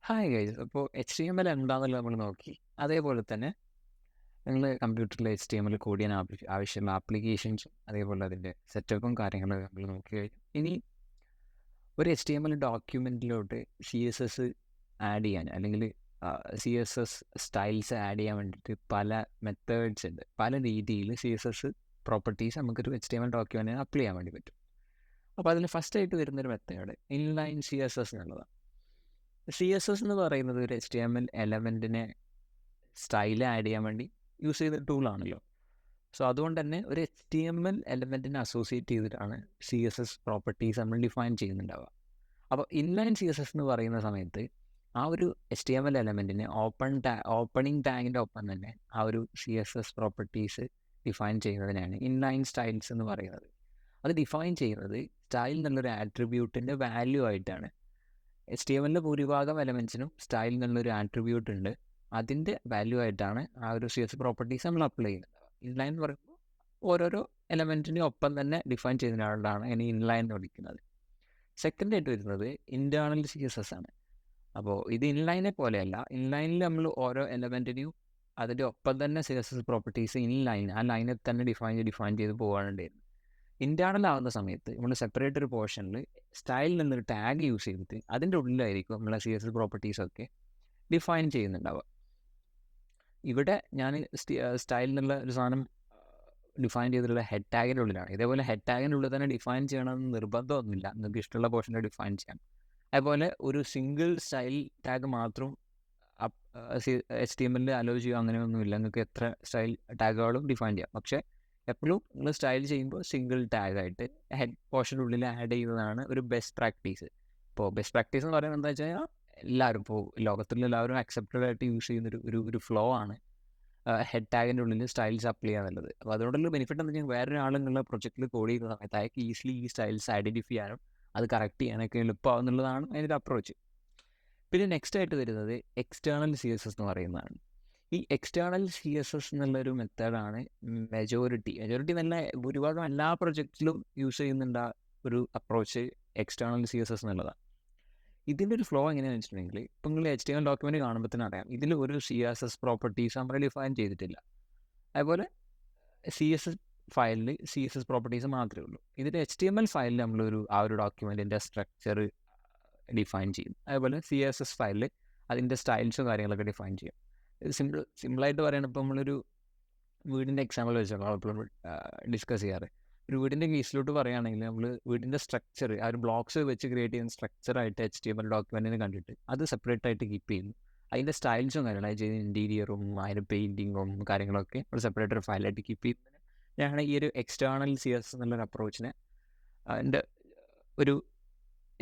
Hi guys. അപ്പോൾ HTML എന്താണെന്നുള്ളത് നമ്മൾ നോക്കി. അതേപോലെ തന്നെ നിങ്ങൾ കമ്പ്യൂട്ടറിൽ HTML കോഡ് ചെയ്യാൻ ആവശ്യമുള്ള ആപ്ലിക്കേഷൻസും അതേപോലെ അതിൻ്റെ സെറ്റപ്പും കാര്യങ്ങളും നമ്മൾ നോക്കി കഴിഞ്ഞു. ഇനി ഒരു HTML ഡോക്യുമെൻറ്റിലോട്ട് CSS ആഡ് ചെയ്യാൻ അല്ലെങ്കിൽ CSS സ്റ്റൈൽസ് ആഡ് ചെയ്യാൻ വേണ്ടിയിട്ട് പല മെത്തേഡ്സ് ഉണ്ട്. പല രീതിയിൽ CSS പ്രോപ്പർട്ടീസ് നമുക്കൊരു HTML ഡോക്യുമെൻറ്റിന് അപ്ലൈ ചെയ്യാൻ വേണ്ടി പറ്റും. അപ്പോൾ അതിൽ ഫസ്റ്റ് ആയിട്ട് വരുന്നൊരു മെത്തേഡ് ഇൻലൈൻ CSS എന്നുള്ളതാണ്. CSS എന്ന് പറയുന്നത് ഒരു HTML എലമെൻറ്റിനെ സ്റ്റൈൽ ആഡ് ചെയ്യാൻ വേണ്ടി യൂസ് ചെയ്ത ടൂളാണല്ലോ. സോ അതുകൊണ്ട് തന്നെ ഒരു HTML എലമെൻറ്റിനെ അസോസിയേറ്റ് ചെയ്തിട്ടാണ് CSS പ്രോപ്പർട്ടീസ് നമ്മൾ ഡിഫൈൻ ചെയ്യുന്നുണ്ടാവുക. അപ്പോൾ ഇൻലൈൻ CSS എന്ന് പറയുന്ന സമയത്ത് ആ ഒരു HTML എലമെൻറ്റിനെ ഓപ്പണിംഗ് ടാഗിൻ്റെ ഒപ്പം തന്നെ ആ ഒരു CSS പ്രോപ്പർട്ടീസ് ഡിഫൈൻ ചെയ്യുന്നതിനാണ് ഇൻലൈൻ സ്റ്റൈൽസ് എന്ന് പറയുന്നത്. അത് ഡിഫൈൻ ചെയ്യുന്നത് സ്റ്റൈൽ എന്നുള്ളൊരു ആട്രിബ്യൂട്ടിൻ്റെ വാല്യൂ ആയിട്ടാണ്. HTML ഭൂരിഭാഗം എലമെൻറ്റ്സിനും സ്റ്റൈൽ എന്നുള്ളൊരു ആട്രിബ്യൂട്ട് ഉണ്ട്. അതിൻ്റെ വാല്യൂ ആയിട്ടാണ് ആ ഒരു CSS പ്രോപ്പർട്ടീസ് നമ്മൾ അപ്ലൈ ചെയ്യുന്നത്. ഇൻലൈൻ എന്ന് പറയുമ്പോൾ ഓരോരോ എലമെൻറ്റിൻ്റെ ഒപ്പം തന്നെ ഡിഫൈൻ ചെയ്യുന്നതാണ് ഇനി ഇൻലൈൻ എന്ന് വിളിക്കുന്നത്. സെക്കൻഡ് ആയിട്ട് വരുന്നത് ഇൻറ്റേർണൽ CSS ആണ്. അപ്പോൾ ഇത് ഇൻലൈനെ പോലെയല്ല. ഇൻലൈനിൽ നമ്മൾ ഓരോ എലമെൻറ്റിനെയും അതിൻ്റെ ഒപ്പം തന്നെ CSS പ്രോപ്പർട്ടീസ് ആ ലൈനിൽ തന്നെ ഡിഫൈൻ ചെയ്ത് പോകാനുണ്ടായിരുന്നു. ഇൻറ്റേർണൽ ആവുന്ന സമയത്ത് നമ്മൾ സെപ്പറേറ്റ് ഒരു പോർഷനിൽ സ്റ്റൈലിൽ നിന്നൊരു ടാഗ് യൂസ് ചെയ്തിട്ട് അതിൻ്റെ ഉള്ളിലായിരിക്കും നമ്മളെ CSS പ്രോപ്പർട്ടീസൊക്കെ ഡിഫൈൻ ചെയ്യുന്നുണ്ടാവുക. ഇവിടെ ഞാൻ സ്റ്റൈൽ എന്നുള്ള ഒരു സാധനം ഡിഫൈൻ ചെയ്തിട്ടുള്ള ഹെഡ് ടാഗിൻ്റെ ഉള്ളിലാണ്. ഇതേപോലെ ഹെഡ് ടാഗിൻ്റെ ഉള്ളിൽ തന്നെ ഡിഫൈൻ ചെയ്യണമെന്ന് നിർബന്ധമൊന്നുമില്ല. നിങ്ങൾക്ക് ഇഷ്ടമുള്ള പോർഷനിൽ ഡിഫൈൻ ചെയ്യാം. അതുപോലെ ഒരു സിംഗിൾ സ്റ്റൈൽ ടാഗ് മാത്രം HTML അലോ ചെയ്യുക അങ്ങനെയൊന്നുമില്ല. നിങ്ങൾക്ക് എത്ര സ്റ്റൈൽ ടാഗുകളും ഡിഫൈൻ ചെയ്യാം. പക്ഷേ എപ്പോഴും നിങ്ങൾ സ്റ്റൈൽ ചെയ്യുമ്പോൾ സിംഗിൾ ടാഗായിട്ട് ഹെഡ് പോർഷൻ്റെ ഉള്ളിൽ ആഡ് ചെയ്യുന്നതാണ് ഒരു ബെസ്റ്റ് പ്രാക്ടീസ്. ഇപ്പോൾ ബെസ്റ്റ് പ്രാക്ടീസ് എന്ന് പറയുന്നത് എന്താ വെച്ച് കഴിഞ്ഞാൽ എല്ലാവരും ഇപ്പോൾ ലോകത്തിലുള്ള എല്ലാവരും അക്സെപ്റ്റഡ് ആയിട്ട് യൂസ് ചെയ്യുന്ന ഒരു ഫ്ലോ ആണ് ഹെഡ് ടാഗിൻ്റെ ഉള്ളിൽ സ്റ്റൈൽസ് അപ്ലൈ ചെയ്യുക എന്നുള്ളത്. അപ്പോൾ അതുകൊണ്ടുള്ള ബെനിഫിറ്റ് എന്ന് വെച്ചാൽ വേറൊരാൾ നിങ്ങളുടെ പ്രൊജക്റ്റിൽ കോഡ് ചെയ്യുന്ന സമയത്ത് അയാൾക്ക് ഈസിലി ഈ സ്റ്റൈൽസ് ഐഡൻറ്റിഫൈ ചെയ്യാനും അത് കറക്റ്റ് ചെയ്യാനൊക്കെ എളുപ്പമാവും എന്നുള്ളതാണ് അതിൻ്റെ അപ്രോച്ച്. പിന്നെ നെക്സ്റ്റ് ആയിട്ട് വരുന്നത് എക്സ്റ്റേണൽ CSS എന്ന് പറയുന്നതാണ്. ഈ എക്സ്റ്റേണൽ CSS എന്നുള്ളൊരു മെത്തേഡാണ് മെജോറിറ്റി നല്ല ഭൂരിഭാഗം എല്ലാ പ്രൊജക്റ്റിലും യൂസ് ചെയ്യുന്നുണ്ട് ഒരു അപ്രോച്ച് എക്സ്റ്റേണൽ CSS എന്നുള്ളതാണ്. ഇതിൻ്റെ ഒരു ഫ്ലോ എങ്ങനെയാണെന്ന് വെച്ചിട്ടുണ്ടെങ്കിൽ ഇപ്പം നിങ്ങൾ HTML ഡോക്യുമെൻറ്റ് കാണുമ്പോൾ തന്നെ അറിയാം ഇതിൽ ഒരു CSS പ്രോപ്പർട്ടീസ് നമ്മൾ ഡിഫൈൻ ചെയ്തിട്ടില്ല. അതുപോലെ CSS ഫയലിൽ CSS പ്രോപ്പർട്ടീസ് മാത്രമേ ഉള്ളൂ. ഇതിൻ്റെ HTML ഫയലിൽ നമ്മളൊരു ആ ഒരു ഡോക്യുമെൻറ്റിൻ്റെ സ്ട്രക്ചർ ഡിഫൈൻ ചെയ്യും. അതുപോലെ CSS ഫയലിൽ അതിൻ്റെ സ്റ്റൈൽസും കാര്യങ്ങളൊക്കെ ഡിഫൈൻ ചെയ്യും. സിമ്പിളായിട്ട് പറയുകയാണ്. ഇപ്പോൾ നമ്മളൊരു വീടിൻ്റെ എക്സാമ്പിൾ വെച്ചാൽ എപ്പോഴും ഡിസ്കസ് ചെയ്യാറ്. ഒരു വീടിൻ്റെ കേസിലോട്ട് പറയുകയാണെങ്കിൽ നമ്മൾ വീടിൻ്റെ സ്ട്രക്ചർ ആ ഒരു ബ്ലോക്സ് വെച്ച് ക്രിയേറ്റ് ചെയ്യുന്ന സ്ട്രക്ചറായിട്ട് HTML ഡോക്യുമെൻറ്റിന് കണ്ടിട്ട് അത് സെപ്പറേറ്റ് ആയിട്ട് കീപ്പ് ചെയ്യുന്നു. അതിൻ്റെ സ്റ്റൈൽസും കാര്യങ്ങളും അത് ചെയ്യുന്ന ഇൻറ്റീരിയറും അതിൻ്റെ പെയിൻറ്റിങ്ങും കാര്യങ്ങളൊക്കെ ഒരു സെപ്പറേറ്റ് ഒരു ഫയലായിട്ട് കീപ്പ് ചെയ്യുന്നതിന് ഞാൻ ഈ ഒരു എക്സ്റ്റേണൽ CSS എന്നുള്ളൊരു അപ്രോച്ചിനെ അതിൻ്റെ ഒരു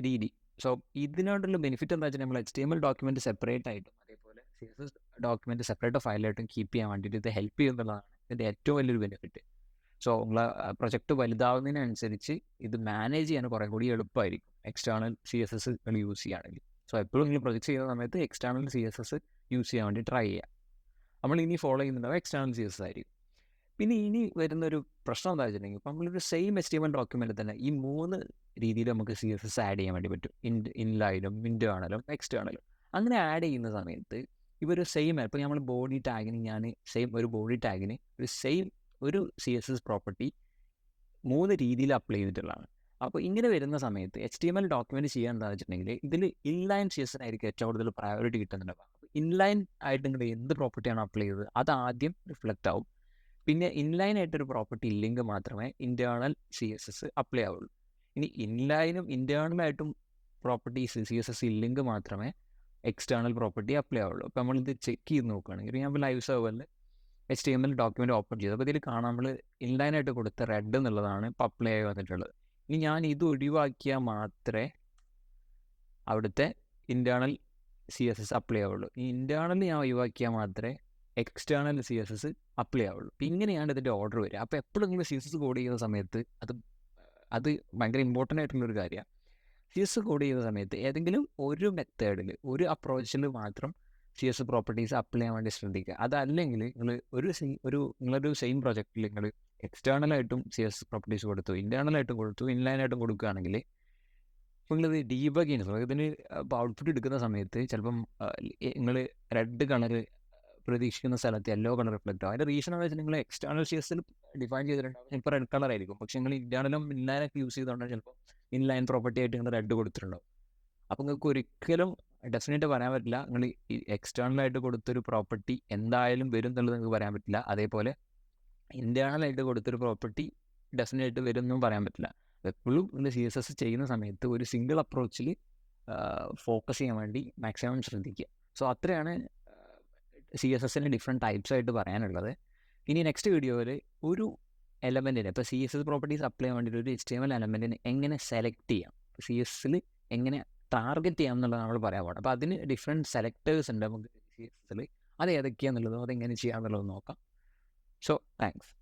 രീതി. സോ ഇതിനോടുള്ള ബെനിഫിറ്റ് എന്താ വെച്ചാൽ നമ്മൾ HTML ഡോക്യുമെൻറ്റ് സെപ്പറേറ്റ് ആയിട്ടും അതേപോലെ CSS ഡോക്യുമെൻറ്റ് സെപ്പറേറ്റ് ഫയലായിട്ടും കീപ്പ് ചെയ്യാൻ വേണ്ടിയിട്ട് ഇത് ഹെൽപ്പ് ചെയ്യുന്നതാണ് ഇതിൻ്റെ ഏറ്റവും വലിയൊരു ബെനിഫിറ്റ്. സോ നമ്മളെ പ്രൊജക്റ്റ് വലുതാവുന്നതിനനുസരിച്ച് ഇത് മാനേജ് ചെയ്യാൻ കുറേ കൂടി എളുപ്പമായിരിക്കും എക്സ്റ്റേണൽ CSS യൂസ് ചെയ്യുകയാണെങ്കിൽ. സോ എപ്പോഴും നിങ്ങൾ പ്രൊജക്റ്റ് ചെയ്യുന്ന സമയത്ത് എക്സ്റ്റേണൽ CSS യൂസ് ചെയ്യാൻ വേണ്ടി ട്രൈ ചെയ്യാം. നമ്മൾ ഇനി ഫോളോ ചെയ്യുന്നുണ്ടാവും എക്സ്റ്റേണൽ CSS ആയിരിക്കും. പിന്നെ ഇനി വരുന്നൊരു പ്രശ്നം എന്താ വെച്ചിട്ടുണ്ടെങ്കിൽ ഇപ്പോൾ നമ്മളൊരു സെയിം HTML ഡോക്യുമെൻറ്റ് തന്നെ ഈ 3 രീതിയിൽ നമുക്ക് CSS ആഡ് ചെയ്യാൻ വേണ്ടി പറ്റും. ഇൻലൈനും ഇൻറ്റേർണലും എക്സ്റ്റേണലും. അങ്ങനെ ആഡ് ചെയ്യുന്ന സമയത്ത് ഇവർ സെയിം ഇപ്പോൾ നമ്മൾ ബോഡി ടാഗിന് ഒരു ബോഡി ടാഗിന് ഒരു CSS പ്രോപ്പർട്ടി 3 രീതിയിൽ അപ്ലൈ ചെയ്തിട്ടുള്ളതാണ്. അപ്പോൾ ഇങ്ങനെ വരുന്ന സമയത്ത് HTML ഡോക്യുമെൻറ്റ് ചെയ്യാൻ എന്താണെന്ന് വെച്ചിട്ടുണ്ടെങ്കിൽ ഇതിൽ ഇൻലൈൻ CSS ആയിരിക്കും ഏറ്റവും കൂടുതൽ പ്രയോറിറ്റി കിട്ടുന്നുണ്ടാവുക. അപ്പോൾ ഇൻലൈൻ ആയിട്ട് നിങ്ങൾ എന്ത് പ്രോപ്പർട്ടിയാണ് അപ്ലൈ ചെയ്തത് അത് ആദ്യം റിഫ്ലക്റ്റ് ആവും. പിന്നെ ഇൻലൈൻ ആയിട്ടൊരു പ്രോപ്പർട്ടി ഇല്ലെങ്കിൽ മാത്രമേ ഇൻറ്റേർണൽ CSS അപ്ലൈ ആവുള്ളൂ. ഇനി ഇൻലൈനും ഇൻറ്റേർണലായിട്ടും പ്രോപ്പർട്ടീസ് CSS ഇല്ലെങ്കിൽ മാത്രമേ എക്സ്റ്റേണൽ പ്രോപ്പർട്ടി അപ്ലൈ ആവുള്ളൂ. അപ്പോൾ നമ്മളിത് ചെക്ക് ചെയ്ത് നോക്കുകയാണെങ്കിൽ ഞാൻ ലൈവ് സെർവറിൽ HTML ഡോക്യുമെൻറ്റ് ഓപ്പൺ ചെയ്തു. അപ്പോൾ ഇതിൽ കാണാൻ നമ്മൾ ഇൻലൈനായിട്ട് കൊടുത്ത റെഡ് എന്നുള്ളതാണ് ഇപ്പോൾ അപ്ലൈ ആയി വന്നിട്ടുള്ളത്. ഇനി ഞാൻ ഇത് ഒഴിവാക്കിയാൽ മാത്രമേ അവിടുത്തെ ഇൻറ്റേർണൽ CSS അപ്ലൈ ആവുള്ളൂ. ഈ ഇൻറ്റേർണൽ ഞാൻ ഒഴിവാക്കിയാൽ മാത്രമേ എക്സ്റ്റേണൽ CSS അപ്ലൈ ആവുള്ളൂ. അപ്പോൾ ഇങ്ങനെയാണ് ഇതിൻ്റെ ഓർഡർ വരിക. അപ്പോൾ എപ്പോഴും നിങ്ങൾ CSS കോഡ് ചെയ്യുന്ന സമയത്ത് അത് ഭയങ്കര ഇമ്പോർട്ടൻ്റ് ആയിട്ടുള്ളൊരു കാര്യമാണ്. CSS കോഡ് ചെയ്യുന്ന സമയത്ത് ഏതെങ്കിലും ഒരു മെത്തേഡിൽ ഒരു അപ്രോച്ചിൽ മാത്രം CSS പ്രോപ്പർട്ടീസ് അപ്ലൈ ചെയ്യാൻ വേണ്ടി ശ്രദ്ധിക്കുക. അതല്ലെങ്കിൽ നിങ്ങൾ നിങ്ങളൊരു സെയിം പ്രോജക്റ്റിൽ നിങ്ങൾ എക്സ്റ്റേണലായിട്ടും CSS പ്രോപ്പർട്ടീസ് കൊടുത്തു, ഇൻറ്റേർണലായിട്ടും കൊടുത്തു, ഇൻലൈനായിട്ടും കൊടുക്കുകയാണെങ്കിൽ അപ്പോൾ നിങ്ങളിത് ഡീബഗ് ചെയ്യുന്ന സമയത്ത് ഇതിന് ഇപ്പോൾ ഔട്ട്പുട്ട് എടുക്കുന്ന സമയത്ത് ചിലപ്പം നിങ്ങൾ റെഡ് കളർ പ്രതീക്ഷിക്കുന്ന സ്ഥലത്ത് യെല്ലോ കളർ റിഫ്ലക്റ്റ് ആവും. അതിൻ്റെ റീസൺ എന്ന് വെച്ചാൽ നിങ്ങൾ എക്സ്റ്റേണൽ CSS ഡിഫൈൻ ചെയ്തിട്ടുണ്ടാവും ചിലപ്പോൾ റെഡ് കളർ ആയിരിക്കും. പക്ഷേ നിങ്ങൾ ഇന്റേണലും ഇൻലൈനൊക്കെ യൂസ് ചെയ്തുകൊണ്ടാണ് ചിലപ്പോൾ ഇൻലൈൻ പ്രോപ്പർട്ടി ആയിട്ട് നിങ്ങൾ റെഡ് കൊടുത്തിട്ടുണ്ടാവും. അപ്പോൾ നിങ്ങൾക്ക് ഒരിക്കലും ഡെഫിനറ്റ് പറയാൻ പറ്റില്ല നിങ്ങൾ ഈ എക്സ്റ്റേണലായിട്ട് കൊടുത്തൊരു പ്രോപ്പർട്ടി എന്തായാലും വരും എന്നുള്ളത് നിങ്ങൾക്ക് പറയാൻ പറ്റില്ല. അതേപോലെ ഇൻറ്റേർണലായിട്ട് കൊടുത്തൊരു പ്രോപ്പർട്ടി ഡെഫിനറ്റ് വരും എന്നും പറയാൻ പറ്റില്ല. എപ്പോഴും നിങ്ങൾ CSS ചെയ്യുന്ന സമയത്ത് ഒരു സിംഗിൾ അപ്രോച്ചിൽ ഫോക്കസ് ചെയ്യാൻ വേണ്ടി മാക്സിമം ശ്രദ്ധിക്കുക. സോ അത്രയാണ് CSSന് ഡിഫറെൻറ്റ് ടൈപ്സ് ആയിട്ട് പറയാനുള്ളത്. ഇനി നെക്സ്റ്റ് വീഡിയോയിൽ ഒരു എലമെൻറ്റിനെ ഇപ്പോൾ CSS പ്രോപ്പർട്ടീസ് അപ്ലൈ ചെയ്യാൻ വേണ്ടിയിട്ട് ഒരു HTML എലമെൻറ്റിനെ എങ്ങനെ സെലക്ട് ചെയ്യാം, CSSൽ എങ്ങനെ ടാർഗറ്റ് ചെയ്യാം എന്നുള്ളത് നമ്മൾ പറയാൻ പോകണം. അപ്പോൾ അതിന് ഡിഫറെൻറ്റ് സെലക്ടേഴ്സ് ഉണ്ട് നമുക്ക് CSSൽ. അത് ഏതൊക്കെയാണെന്നുള്ളതും അതെങ്ങനെ ചെയ്യാമെന്നുള്ളത് നോക്കാം. So thanks.